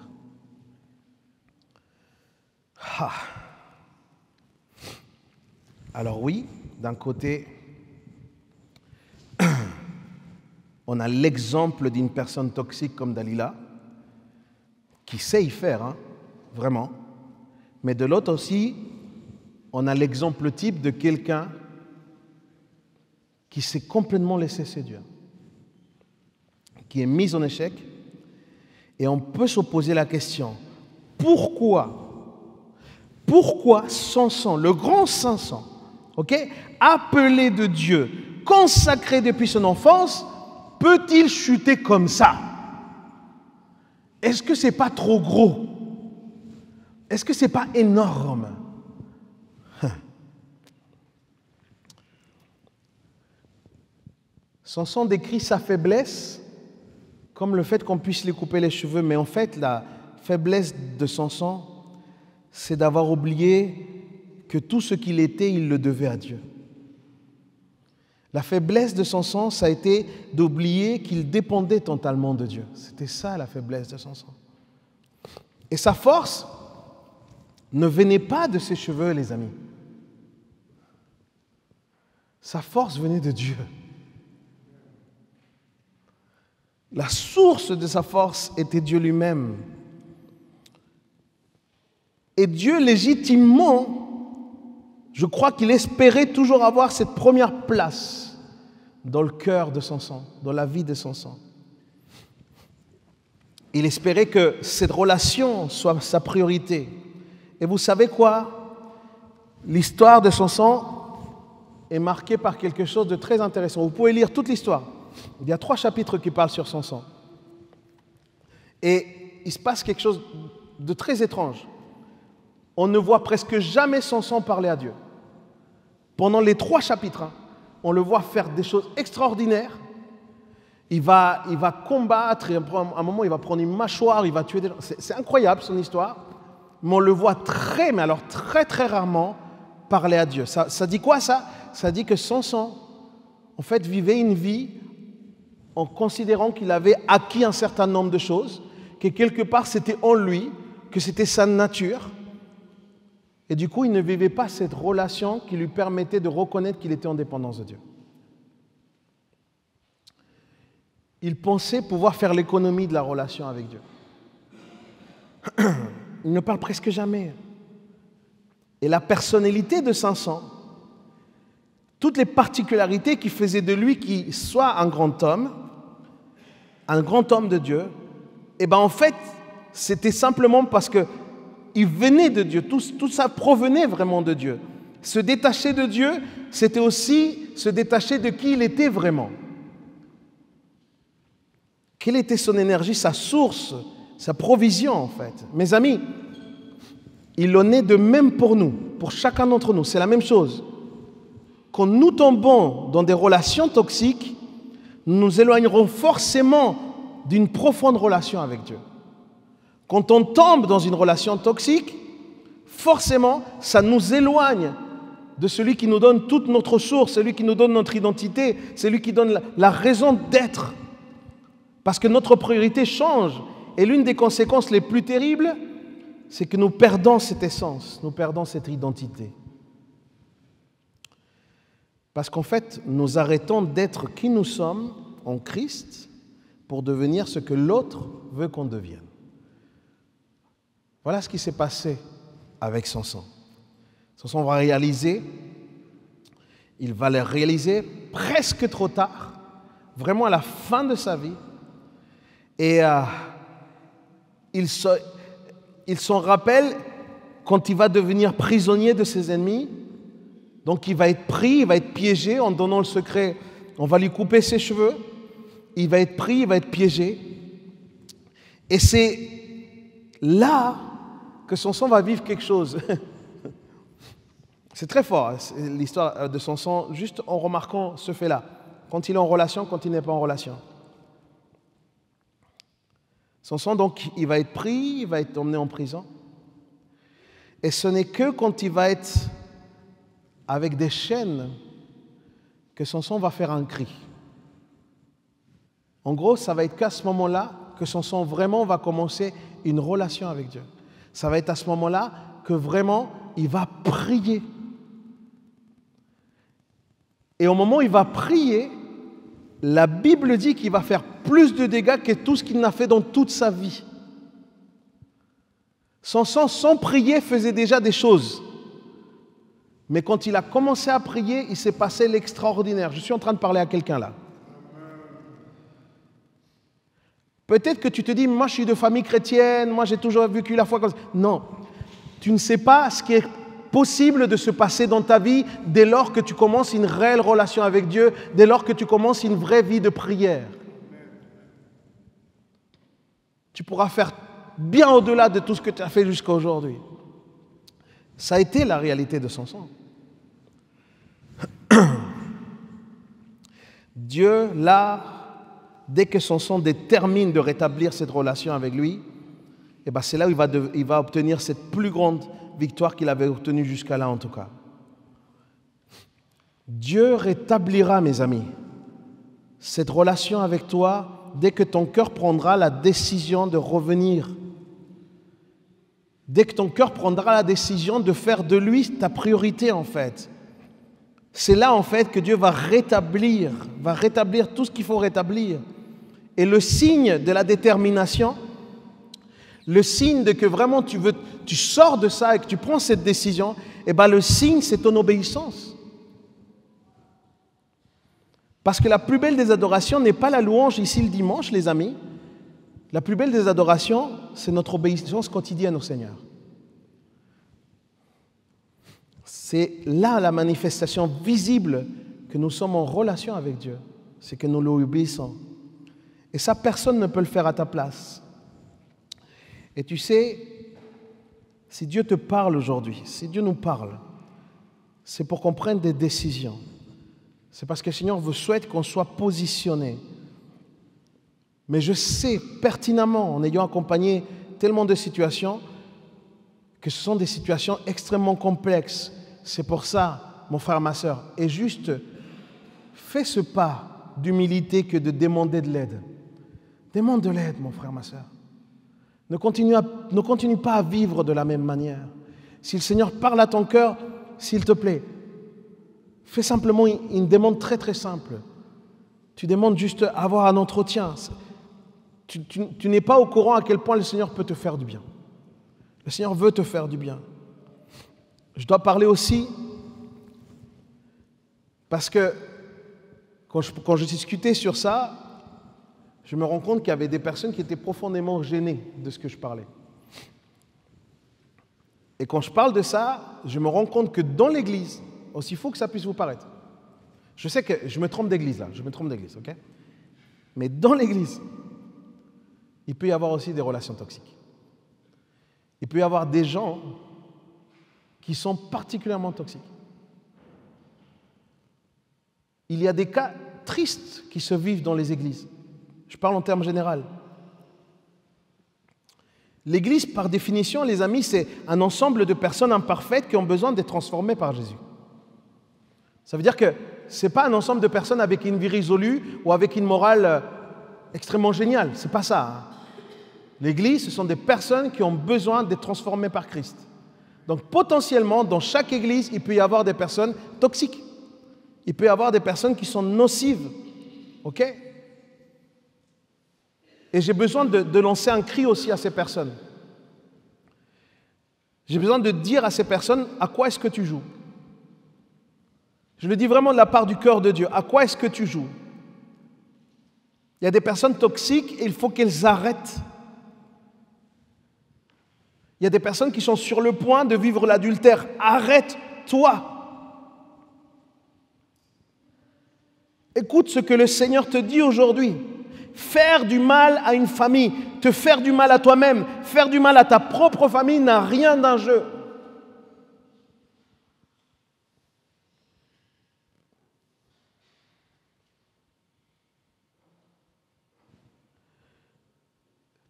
Alors oui, d'un côté, on a l'exemple d'une personne toxique comme Dalila, qui sait y faire, vraiment. Mais de l'autre aussi, on a l'exemple type de quelqu'un qui s'est complètement laissé séduire, qui est mis en échec. Et on peut se poser la question, pourquoi Samson, le grand Samson, appelé de Dieu, consacré depuis son enfance, peut-il chuter comme ça? Est-ce que ce n'est pas trop gros? Est-ce que ce n'est pas énorme? Samson décrit sa faiblesse comme le fait qu'on puisse lui couper les cheveux, mais en fait, la faiblesse de Samson, c'est d'avoir oublié que tout ce qu'il était, il le devait à Dieu. La faiblesse de Samson, ça a été d'oublier qu'il dépendait totalement de Dieu. C'était ça la faiblesse de Samson. Et sa force ne venait pas de ses cheveux, les amis. Sa force venait de Dieu. La source de sa force était Dieu lui-même. Et Dieu, légitimement, je crois qu'il espérait toujours avoir cette première place dans le cœur de Samson, dans la vie de Samson. Il espérait que cette relation soit sa priorité. Et vous savez quoi? L'histoire de Samson est marquée par quelque chose de très intéressant. Vous pouvez lire toute l'histoire. Il y a 3 chapitres qui parlent sur Samson. Et il se passe quelque chose de très étrange. On ne voit presque jamais Samson parler à Dieu. Pendant les 3 chapitres, on le voit faire des choses extraordinaires. Il va combattre, et à un moment il va prendre une mâchoire, il va tuer des gens. C'est incroyable son histoire. Mais on le voit très très rarement parler à Dieu. Ça dit quoi ça? Ça dit que Samson, en fait, vivait une vie en considérant qu'il avait acquis un certain nombre de choses, que quelque part c'était en lui, que c'était sa nature. Et du coup, il ne vivait pas cette relation qui lui permettait de reconnaître qu'il était en dépendance de Dieu. Il pensait pouvoir faire l'économie de la relation avec Dieu. Il ne parle presque jamais. Et la personnalité de Samson, toutes les particularités qui faisaient de lui qu'il soit un grand homme de Dieu, et bien en fait, c'était simplement parce qu'il venait de Dieu, tout ça provenait vraiment de Dieu. Se détacher de Dieu, c'était aussi se détacher de qui il était vraiment. Quelle était son énergie, sa source, sa provision en fait? Mes amis, il en est de même pour nous, pour chacun d'entre nous, c'est la même chose. Quand nous tombons dans des relations toxiques, nous nous éloignerons forcément d'une profonde relation avec Dieu. Quand on tombe dans une relation toxique, forcément, ça nous éloigne de celui qui nous donne toute notre source, celui qui nous donne notre identité, celui qui donne la raison d'être. Parce que notre priorité change. Et l'une des conséquences les plus terribles, c'est que nous perdons cette essence, nous perdons cette identité. Parce qu'en fait, nous arrêtons d'être qui nous sommes en Christ pour devenir ce que l'autre veut qu'on devienne. Voilà ce qui s'est passé avec Samson. Samson va réaliser, il va le réaliser presque trop tard, vraiment à la fin de sa vie. Et il s'en rappelle quand il va devenir prisonnier de ses ennemis. Donc il va être pris, il va être piégé en donnant le secret. On va lui couper ses cheveux. Il va être pris, il va être piégé. Et c'est là que Samson va vivre quelque chose. C'est très fort, l'histoire de Samson, juste en remarquant ce fait-là. Quand il est en relation, quand il n'est pas en relation. Samson, donc, il va être pris, il va être emmené en prison. Et ce n'est que quand il va être avec des chaînes que Samson va faire un cri. En gros, ça va être qu'à ce moment-là que Samson vraiment va commencer une relation avec Dieu. Ça va être à ce moment-là que vraiment il va prier. Et au moment où il va prier, la Bible dit qu'il va faire plus de dégâts que tout ce qu'il n'a fait dans toute sa vie. Samson, sans prier, faisait déjà des choses. Mais quand il a commencé à prier, il s'est passé l'extraordinaire. Je suis en train de parler à quelqu'un là. Peut-être que tu te dis, moi je suis de famille chrétienne, moi j'ai toujours vécu la foi comme ça. Non, tu ne sais pas ce qui est possible de se passer dans ta vie dès lors que tu commences une réelle relation avec Dieu, dès lors que tu commences une vraie vie de prière. Tu pourras faire bien au-delà de tout ce que tu as fait jusqu'à aujourd'hui. Ça a été la réalité de Samson. Dieu, là, dès que Samson détermine de rétablir cette relation avec lui, et ben c'est là où il va obtenir cette plus grande victoire qu'il avait obtenue jusqu'à là en tout cas. Dieu rétablira, mes amis, cette relation avec toi dès que ton cœur prendra la décision de revenir Dès que ton cœur prendra la décision de faire de lui ta priorité, en fait, c'est là, en fait, que Dieu va rétablir tout ce qu'il faut rétablir. Et le signe de la détermination, le signe de que vraiment tu sors de ça et que tu prends cette décision, eh bien le signe, c'est ton obéissance. Parce que la plus belle des adorations n'est pas la louange ici le dimanche, les amis. La plus belle des adorations, c'est notre obéissance quotidienne au Seigneur. C'est là la manifestation visible que nous sommes en relation avec Dieu. C'est que nous lui obéissons. Et ça, personne ne peut le faire à ta place. Et tu sais, si Dieu te parle aujourd'hui, si Dieu nous parle, c'est pour qu'on prenne des décisions. C'est parce que le Seigneur souhaite qu'on soit positionné. Mais je sais pertinemment, en ayant accompagné tellement de situations, que ce sont des situations extrêmement complexes. C'est pour ça, mon frère, ma sœur, et juste fais ce pas d'humilité que de demander de l'aide. Demande de l'aide, mon frère, ma sœur. Ne continue pas à vivre de la même manière. Si le Seigneur parle à ton cœur, s'il te plaît, fais simplement une demande très très simple. Tu demandes juste à avoir un entretien. Tu n'es pas au courant à quel point le Seigneur peut te faire du bien. Le Seigneur veut te faire du bien. Je dois parler aussi parce que quand je discutais sur ça, je me rends compte qu'il y avait des personnes qui étaient profondément gênées de ce que je parlais. Et quand je parle de ça, je me rends compte que dans l'Église, aussi fou que ça puisse vous paraître, je sais que je me trompe d'église là, ok? Mais dans l'Église, il peut y avoir aussi des relations toxiques. Il peut y avoir des gens qui sont particulièrement toxiques. Il y a des cas tristes qui se vivent dans les églises. Je parle en termes généraux. L'Église, par définition, les amis, c'est un ensemble de personnes imparfaites qui ont besoin d'être transformées par Jésus. Ça veut dire que ce n'est pas un ensemble de personnes avec une vie résolue ou avec une morale extrêmement géniale. Ce n'est pas ça. Hein. L'Église, ce sont des personnes qui ont besoin d'être transformées par Christ. Donc potentiellement, dans chaque Église, il peut y avoir des personnes toxiques. Il peut y avoir des personnes qui sont nocives. OK ? Et j'ai besoin de lancer un cri aussi à ces personnes. J'ai besoin de dire à ces personnes, à quoi est-ce que tu joues ? Je le dis vraiment de la part du cœur de Dieu. À quoi est-ce que tu joues ? Il y a des personnes toxiques et il faut qu'elles arrêtent. Il y a des personnes qui sont sur le point de vivre l'adultère. Arrête-toi. Écoute ce que le Seigneur te dit aujourd'hui. Faire du mal à une famille, te faire du mal à toi-même, faire du mal à ta propre famille n'a rien d'un jeu.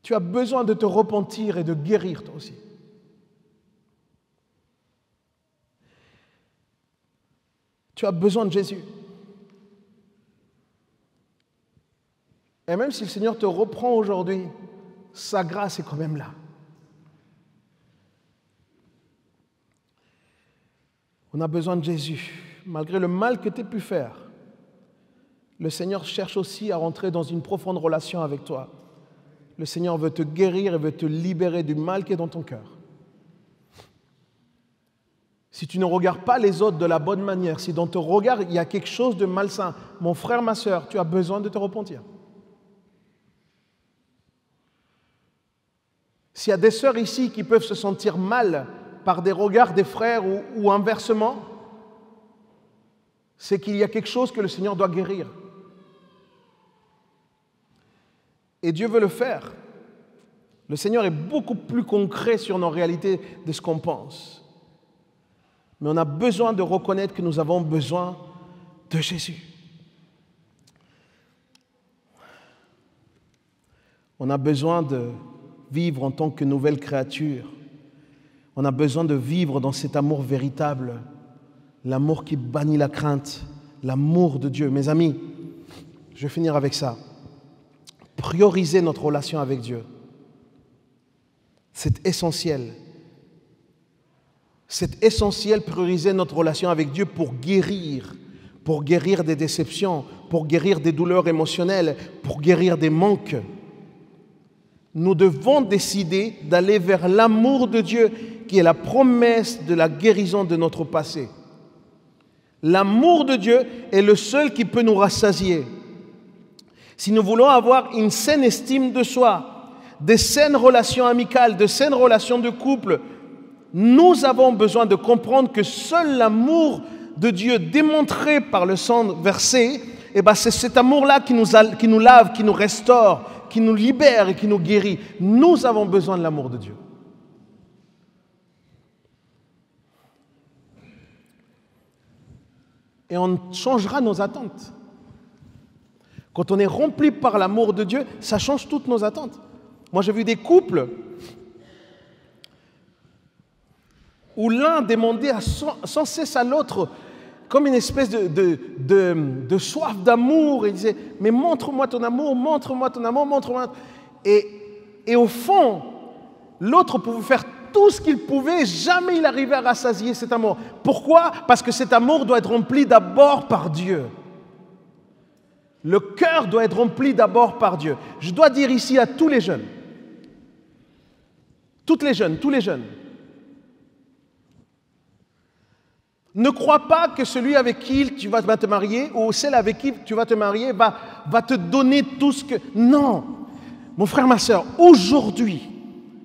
Tu as besoin de te repentir et de guérir toi aussi. Tu as besoin de Jésus. Et même si le Seigneur te reprend aujourd'hui, sa grâce est quand même là. On a besoin de Jésus. Malgré le mal que tu aies pu faire, le Seigneur cherche aussi à rentrer dans une profonde relation avec toi. Le Seigneur veut te guérir et veut te libérer du mal qui est dans ton cœur. Si tu ne regardes pas les autres de la bonne manière, si dans ton regard il y a quelque chose de malsain, mon frère, ma sœur, tu as besoin de te repentir. S'il y a des sœurs ici qui peuvent se sentir mal par des regards des frères ou inversement, c'est qu'il y a quelque chose que le Seigneur doit guérir. Et Dieu veut le faire. Le Seigneur est beaucoup plus concret sur nos réalités de ce qu'on pense. Mais on a besoin de reconnaître que nous avons besoin de Jésus. On a besoin de vivre en tant que nouvelle créature. On a besoin de vivre dans cet amour véritable, l'amour qui bannit la crainte, l'amour de Dieu. Mes amis, je vais finir avec ça. Prioriser notre relation avec Dieu. C'est essentiel. C'est essentiel, prioriser notre relation avec Dieu pour guérir des déceptions, pour guérir des douleurs émotionnelles, pour guérir des manques. Nous devons décider d'aller vers l'amour de Dieu, qui est la promesse de la guérison de notre passé. L'amour de Dieu est le seul qui peut nous rassasier. Si nous voulons avoir une saine estime de soi, de saines relations amicales, de saines relations de couple, nous avons besoin de comprendre que seul l'amour de Dieu démontré par le sang versé, c'est cet amour-là qui nous lave, qui nous restaure, qui nous libère et qui nous guérit. Nous avons besoin de l'amour de Dieu. Et on changera nos attentes. Quand on est rempli par l'amour de Dieu, ça change toutes nos attentes. Moi, j'ai vu des couples où l'un demandait sans cesse à l'autre, comme une espèce de soif d'amour. Il disait, mais montre-moi ton amour, montre-moi ton amour, montre-moi. Et au fond, l'autre pouvait faire tout ce qu'il pouvait, jamais il arrivait à rassasier cet amour. Pourquoi? Parce que cet amour doit être rempli d'abord par Dieu. Le cœur doit être rempli d'abord par Dieu. Je dois dire ici à tous les jeunes, tous les jeunes, ne crois pas que celui avec qui tu vas te marier ou celle avec qui tu vas te marier va te donner tout ce que... Non, mon frère, ma soeur, aujourd'hui,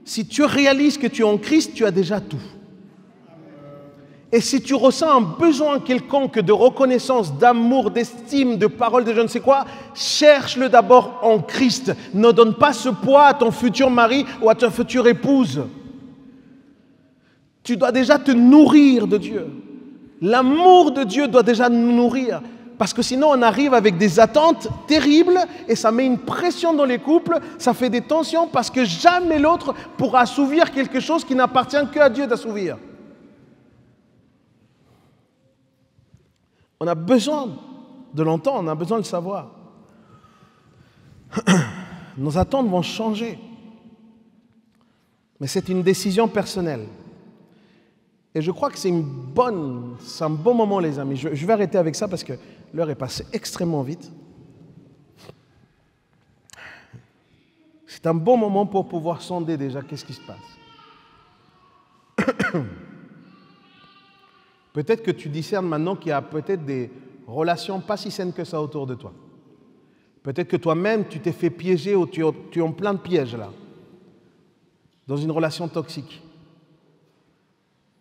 si tu réalises que tu es en Christ, tu as déjà tout. Et si tu ressens un besoin quelconque de reconnaissance, d'amour, d'estime, de parole, de je ne sais quoi, cherche-le d'abord en Christ. Ne donne pas ce poids à ton futur mari ou à ta future épouse. Tu dois déjà te nourrir de Dieu. L'amour de Dieu doit déjà nous nourrir. Parce que sinon, on arrive avec des attentes terribles et ça met une pression dans les couples, ça fait des tensions parce que jamais l'autre pourra assouvir quelque chose qui n'appartient qu'à Dieu d'assouvir. On a besoin de l'entendre, on a besoin de le savoir. Nos attentes vont changer. Mais c'est une décision personnelle. Et je crois que c'est un bon moment, les amis. Je vais arrêter avec ça parce que l'heure est passée extrêmement vite. C'est un bon moment pour pouvoir sonder déjà qu'est-ce qui se passe. Peut-être que tu discernes maintenant qu'il y a peut-être des relations pas si saines que ça autour de toi. Peut-être que toi-même, tu t'es fait piéger ou tu es en plein de pièges là, dans une relation toxique.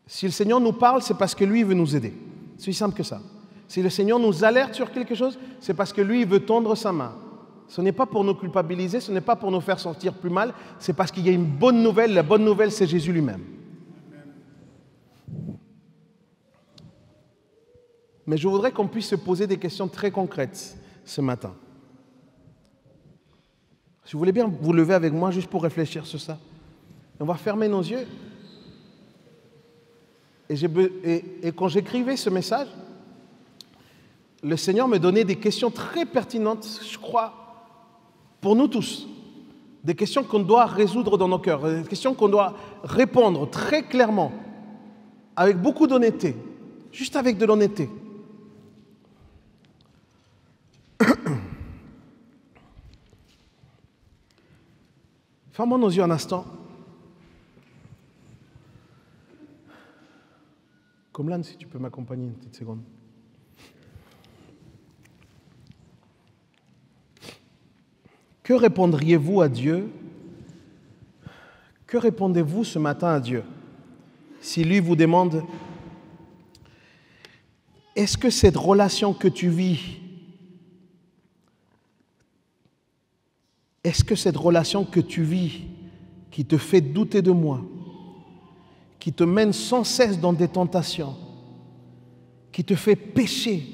Si le Seigneur nous parle, c'est parce que lui veut nous aider. C'est aussi simple que ça. Si le Seigneur nous alerte sur quelque chose, c'est parce que lui veut tendre sa main. Ce n'est pas pour nous culpabiliser, ce n'est pas pour nous faire sentir plus mal, c'est parce qu'il y a une bonne nouvelle. La bonne nouvelle, c'est Jésus lui-même. Mais je voudrais qu'on puisse se poser des questions très concrètes ce matin. Si vous voulez bien vous lever avec moi juste pour réfléchir sur ça. On va fermer nos yeux. Et quand j'écrivais ce message, le Seigneur me donnait des questions très pertinentes, je crois, pour nous tous. Des questions qu'on doit résoudre dans nos cœurs, des questions qu'on doit répondre très clairement, avec beaucoup d'honnêteté, juste avec de l'honnêteté. Fermons nos yeux un instant. Comme l'âne, si tu peux m'accompagner une petite seconde. Que répondriez-vous à Dieu? Que répondez-vous ce matin à Dieu? Si lui vous demande, est-ce que cette relation que tu vis, qui te fait douter de moi, qui te mène sans cesse dans des tentations, qui te fait pécher,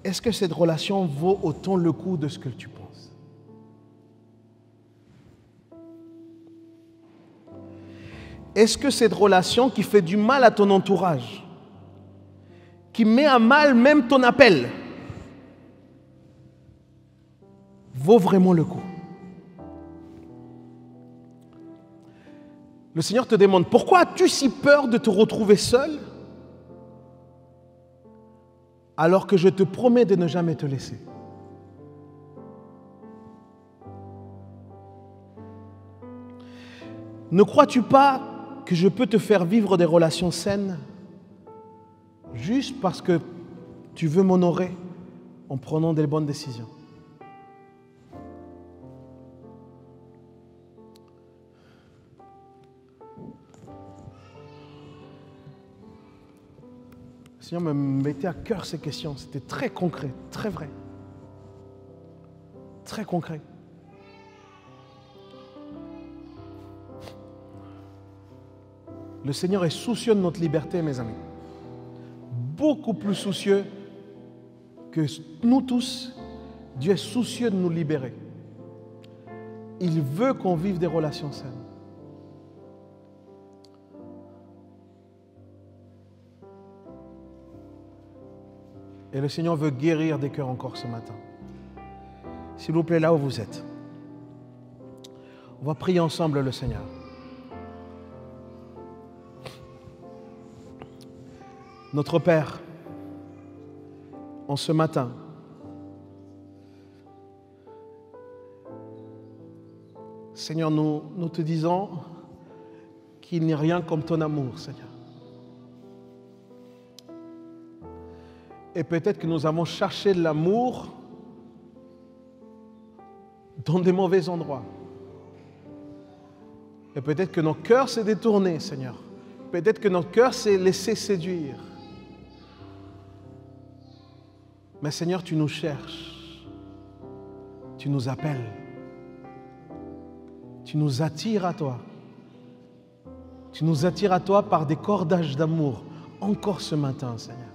est-ce que cette relation vaut autant le coup de ce que tu penses? Est-ce que cette relation qui fait du mal à ton entourage, qui met à mal même ton appel, vaut vraiment le coup? Le Seigneur te demande, pourquoi as-tu si peur de te retrouver seul alors que je te promets de ne jamais te laisser? Ne crois-tu pas que je peux te faire vivre des relations saines juste parce que tu veux m'honorer en prenant des bonnes décisions? Le Seigneur me mettait à cœur ces questions. C'était très concret, très vrai. Très concret. Le Seigneur est soucieux de notre liberté, mes amis. Beaucoup plus soucieux que nous tous. Dieu est soucieux de nous libérer. Il veut qu'on vive des relations saines. Et le Seigneur veut guérir des cœurs encore ce matin. S'il vous plaît, là où vous êtes, on va prier ensemble le Seigneur. Notre Père, en ce matin, Seigneur, nous te disons qu'il n'y a rien comme ton amour, Seigneur. Et peut-être que nous avons cherché de l'amour dans des mauvais endroits. Et peut-être que nos cœurs s'est détournés, Seigneur. Peut-être que notre cœur s'est laissé séduire. Mais Seigneur, tu nous cherches. Tu nous appelles. Tu nous attires à toi. Tu nous attires à toi par des cordages d'amour, encore ce matin, Seigneur.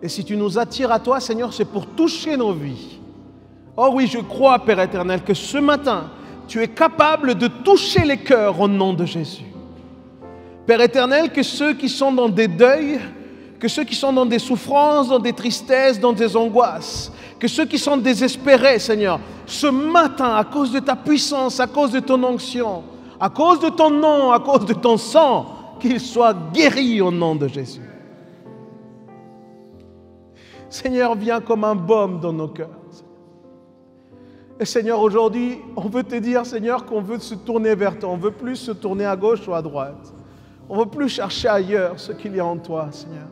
Et si tu nous attires à toi, Seigneur, c'est pour toucher nos vies. Oh oui, je crois, Père éternel, que ce matin, tu es capable de toucher les cœurs au nom de Jésus. Père éternel, que ceux qui sont dans des deuils, que ceux qui sont dans des souffrances, dans des tristesses, dans des angoisses, que ceux qui sont désespérés, Seigneur, ce matin, à cause de ta puissance, à cause de ton onction, à cause de ton nom, à cause de ton sang, qu'ils soient guéris au nom de Jésus. Seigneur, viens comme un baume dans nos cœurs. Et Seigneur, aujourd'hui, on veut te dire, Seigneur, qu'on veut se tourner vers toi. On ne veut plus se tourner à gauche ou à droite. On ne veut plus chercher ailleurs ce qu'il y a en toi, Seigneur.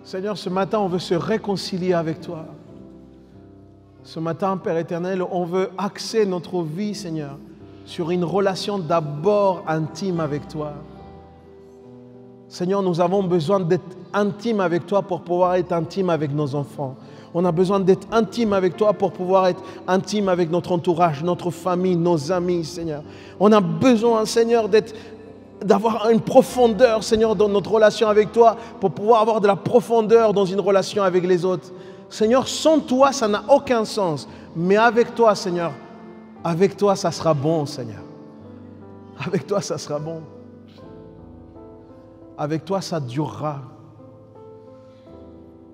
Seigneur, ce matin, on veut se réconcilier avec toi. Ce matin, Père éternel, on veut axer notre vie, Seigneur, sur une relation d'abord intime avec toi. Seigneur, nous avons besoin d'être intimes avec toi pour pouvoir être intimes avec nos enfants. On a besoin d'être intimes avec toi pour pouvoir être intimes avec notre entourage, notre famille, nos amis, Seigneur. On a besoin, Seigneur, d'avoir une profondeur, Seigneur, dans notre relation avec toi pour pouvoir avoir de la profondeur dans une relation avec les autres. Seigneur, sans toi, ça n'a aucun sens. Mais avec toi, Seigneur, avec toi, ça sera bon, Seigneur. Avec toi, ça sera bon. Avec toi, ça durera.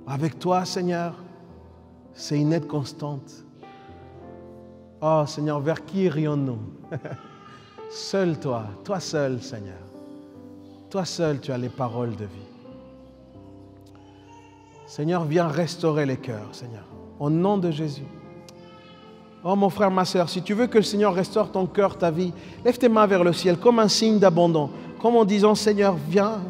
Avec toi, Seigneur, c'est une aide constante. Oh, Seigneur, vers qui irions-nous? Seul toi seul, Seigneur. Toi seul, tu as les paroles de vie. Seigneur, viens restaurer les cœurs, Seigneur, au nom de Jésus. Oh, mon frère, ma soeur, si tu veux que le Seigneur restaure ton cœur, ta vie, lève tes mains vers le ciel comme un signe d'abandon, comme en disant, Seigneur, viens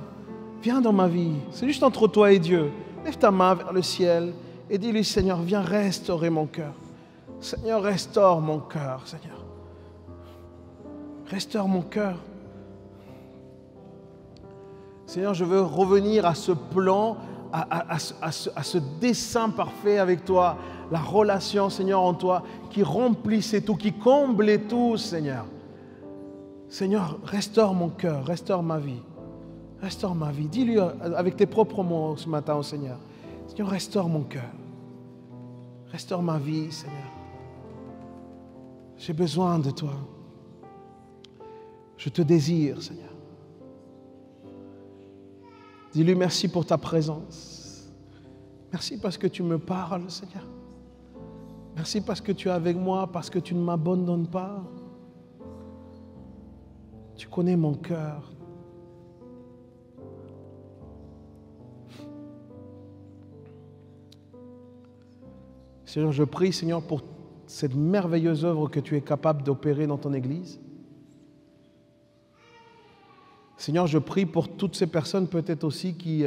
dans ma vie. C'est juste entre toi et Dieu. Lève ta main vers le ciel et dis-lui, Seigneur, viens restaurer mon cœur. Seigneur, restaure mon cœur, Seigneur. Restaure mon cœur. Seigneur, je veux revenir à ce plan, à ce dessein parfait avec toi, la relation, Seigneur, en toi, qui remplissait tout, qui comblait tout, Seigneur. Seigneur, restaure mon cœur, restaure ma vie. Restaure ma vie. Dis-lui avec tes propres mots ce matin au Seigneur. Seigneur, restaure mon cœur. Restaure ma vie, Seigneur. J'ai besoin de toi. Je te désire, Seigneur. Dis-lui merci pour ta présence. Merci parce que tu me parles, Seigneur. Merci parce que tu es avec moi, parce que tu ne m'abandonnes pas. Tu connais mon cœur. Seigneur, je prie, Seigneur, pour cette merveilleuse œuvre que tu es capable d'opérer dans ton Église. Seigneur, je prie pour toutes ces personnes peut-être aussi qui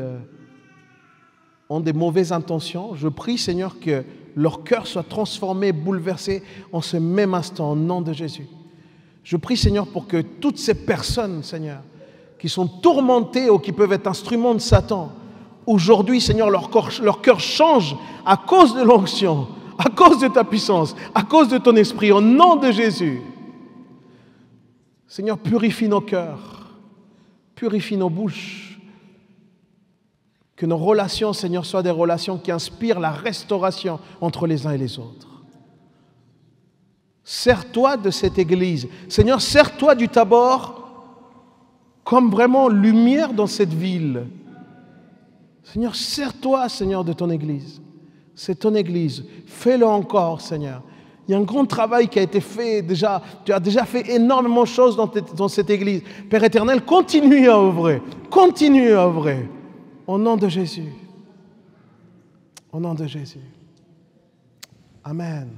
ont des mauvaises intentions. Je prie, Seigneur, que leur cœur soit transformé, bouleversé en ce même instant, au nom de Jésus. Je prie, Seigneur, pour que toutes ces personnes, Seigneur, qui sont tourmentées ou qui peuvent être instruments de Satan, aujourd'hui, Seigneur, leur cœur change à cause de l'onction, à cause de ta puissance, à cause de ton esprit, au nom de Jésus. Seigneur, purifie nos cœurs, purifie nos bouches. Que nos relations, Seigneur, soient des relations qui inspirent la restauration entre les uns et les autres. Sers-toi de cette Église. Seigneur, sers-toi du Tabor comme vraiment lumière dans cette ville. Seigneur, sers-toi, Seigneur, de ton Église. C'est ton Église. Fais-le encore, Seigneur. Il y a un grand travail qui a été fait déjà. Tu as déjà fait énormément de choses dans cette Église. Père éternel, continue à œuvrer. Continue à œuvrer. Au nom de Jésus. Au nom de Jésus. Amen.